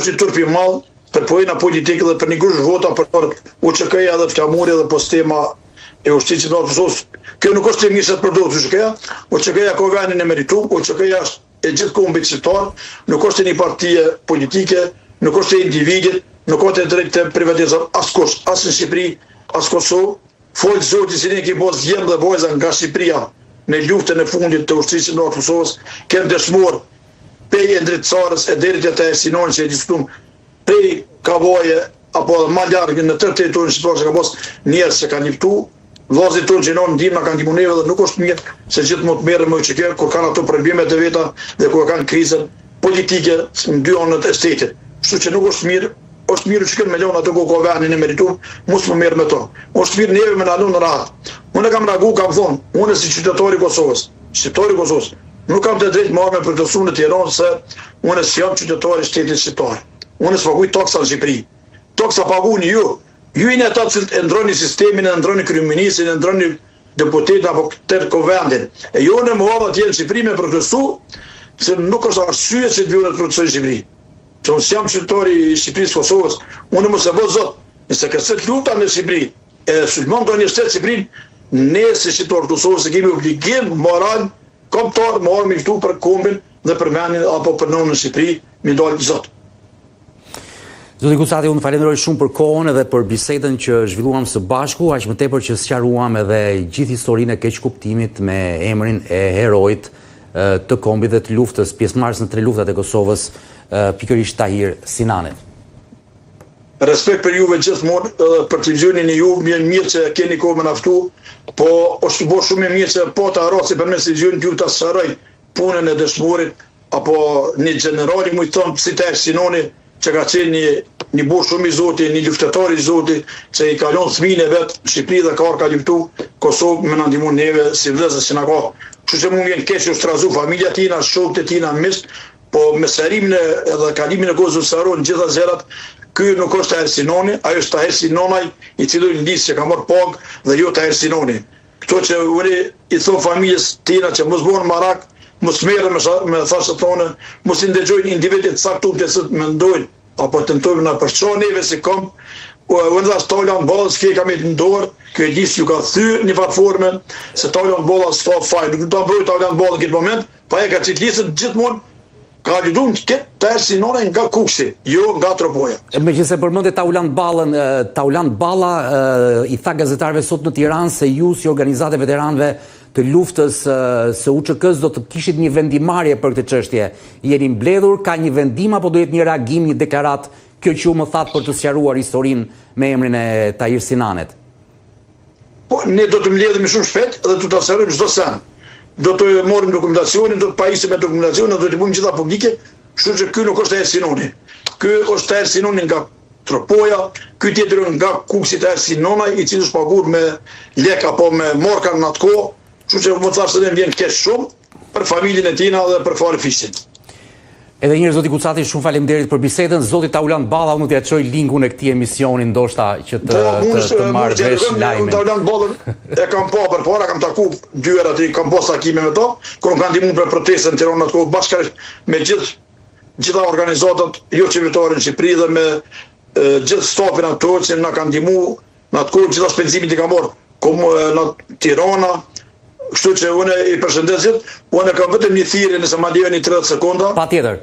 është i turpi madh për pojna politikë dhe për një grush vota për UÇK-ja dhe flamuri dhe postema e ushtrisë të Kosovës. Kjo nuk është një për do të UÇK-ja, UÇK-ja ka vendin e meritum, UÇK-ja është e gjithë kombëtar, nuk është një parti politike, nuk është e individit, nuk ka të drejtë të privatizon askush, as në Shqipëri, as Kosovë. Folë zoti si ne kemi bos djem dhe vojza nga Shqipëria në luftën e fundit të ushtrisë të Kosovës, kemë dëshmor pej Endrit Carës e deri te Sinoni që e diskutum prej Kavoje apo më larg në tërë territorin shqiptar që ka bos njerëz që kanë luftu, vllazërit tonë që non ndihmë kanë ndihmuar neve dhe nuk është mirë se gjithë mund të merrem me UÇK kur kanë ato probleme të veta dhe kur kanë krizën politike në dy anët e shtetit. Kështu që nuk është mirë. Është mirë që me lona ato ku ka vendin e meritum, mos më merr me to. Është mirë neve me na lënë rahat. Unë kam reaguar, kam thonë, unë si qytetari i Kosovës, shqiptari i Kosovës, nuk kam të drejtë marrë me përkësuar në Tiranë se unë jam qytetari i shtetit shqiptar. Unë s'paguaj taksa në Shqipëri. Taksa paguani ju. Ju jeni ata që e ndroni sistemin, e ndroni kryeministin, e ndroni deputetin apo tërë vendin. E ju në më atje në Shqipëri me përkësu, se nuk është arsye që të vjen të procesoj në Shqipëri. Që unë jam qytetari i Shqipërisë Kosovës, unë mos e vë zot, nëse kërcet luta në Shqipëri, e sulmon të një shtetë Shqipërinë, ne si qytetarë të Kosovës kemi obligim moral, kombëtar, më armi këtu për kombin dhe për menin apo për nënë në Shqipëri, mi dalë zot. Zoti Kusati, unë falenderoj shumë për kohën edhe për bisedën që zhvilluam së bashku, aq më tepër që sqaruam edhe gjithë historinë e keqkuptimit me emrin e herojit të kombit dhe të luftës, pjesëmarrës në 3 luftat e Kosovës, pikërisht Tahir Sinanet. Respekt për juve gjithmonë, për televizionin e ju, mirë që keni kohë më naftu, po është bo shumë e mirë që po të arrasi për mes televizionit ju të sharoj punën e dëshmorit, apo një generali mu i thonë si Tahir Sinani, që ka qenë një bo shumë i zoti, një luftetar i zoti, që i kalon thmine vetë, Shqipëri dhe ka luftu, Kosovë me në ndihmon neve si vëllezër që na ka. Kështu që mu vjen keq u strazu familja tina, shokët e tina mist, po me serimin edhe kalimin e kohës në gjitha zerat, ky nuk është Tahir Sinani, ajo është Tahir Sinani i cili listë që ka marrë pagë dhe jo Tahir Sinani. Këto që unë i thon familjes tina që mos bëhen marak, mos merren me thashë tonë, mos i ndëgjojnë individët saktë të se mendojnë apo tentojnë na përçon neve si kom. Unë dhe Taulan Balla s'ke kam e në dorë, kjo e disë ju ka thyrë një farforme, se Taulan Balla s'ka fajnë, nuk të mbroj Taulan Balla në këtë moment, pa e ka qitë lisët gjithmonë, ka lidun të këtë Tahir Sinani nga Kuksi, jo nga Tropoja. Me që se përmënde Taulan Balla i tha gazetarëve sot në Tiranë se ju si organizate veteranëve të luftës së UÇK-s do të kishit një vendimarrje për këtë çështje. Jeni mbledhur, ka një vendim apo do jetë një reagim, një deklarat, kjo që u më thatë për të sqaruar historinë me emrin e Tahir Sinanet? Po, ne do të mbledhemi shumë shpejt dhe do të sqarojmë çdo sen. Do të morëm dokumentacionin, do të pajisim me dokumentacionin, do të bëjmë gjitha publike, kështu që ky nuk është Tahir Sinani. Ky është Tahir Sinani nga Tropoja, ky tjetër nga Kuksi Tahir Sinani, i cili është paguar me lek apo me marka në atë kohë. Kështu që më thashë se ne vjen keq shumë për familjen e tina dhe për fare fishin. Edhe njërë, zoti Kusati, shumë faleminderit për bisedën. Zoti Taulan Balla, unë t'ja çoj linkun e këtij emisioni, ndoshta që të marrë vesh lajmin. Unë Taulan Ballën e kam pa përpara, kam taku 2 herë aty, kam pas takime me to, kur më kanë ndihmuar për protestën në Tiranë atë bashkërisht me gjitha organizatat jo qeveritare në Shqipëri dhe me gjithë stafin ato që na kanë ndihmuar në atë kohë, gjitha shpenzimet i kam marrë në Tirana. Kështu që unë i përshëndesit, unë kam vetëm një thirrje nëse ma lejoni 30 sekonda. Patjetër.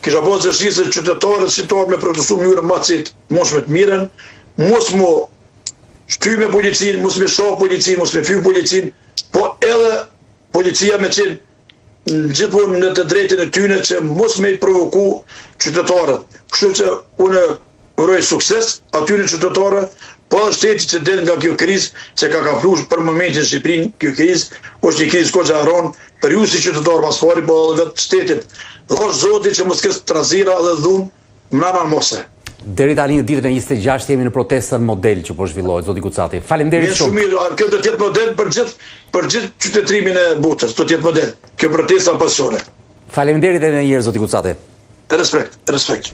Kisha pas zështisë qytetarët shqiptarë me protestu mënyrë macit, mos me të miren, mos mu shty me policin, mos me shoh policin, mos me fyr policin, po edhe policia me qenë gjithmonë në të drejtën e tyne që mos me i provoku qytetarët. Kështu që unë uroj sukses atyre qytetarë, po edhe shteti që del nga kjo krizë që ka kapluar për momentin në Shqipërinë, kjo krizë është një krizë që harron për ju si qytetar pasfari, po edhe vetë shtetit. Dhe Zoti që mos ketë trazira dhe dhunë mbrana mose. Deri tani në ditën e 26 jemi në protestën model që po zhvillohet, zoti Kusati. Faleminderit shumë. Kjo do të jetë model për gjithë qytetrimin e botës, do të jetë model. Kjo protesta pasore. Faleminderit edhe një herë, zoti Kusati. Respekt.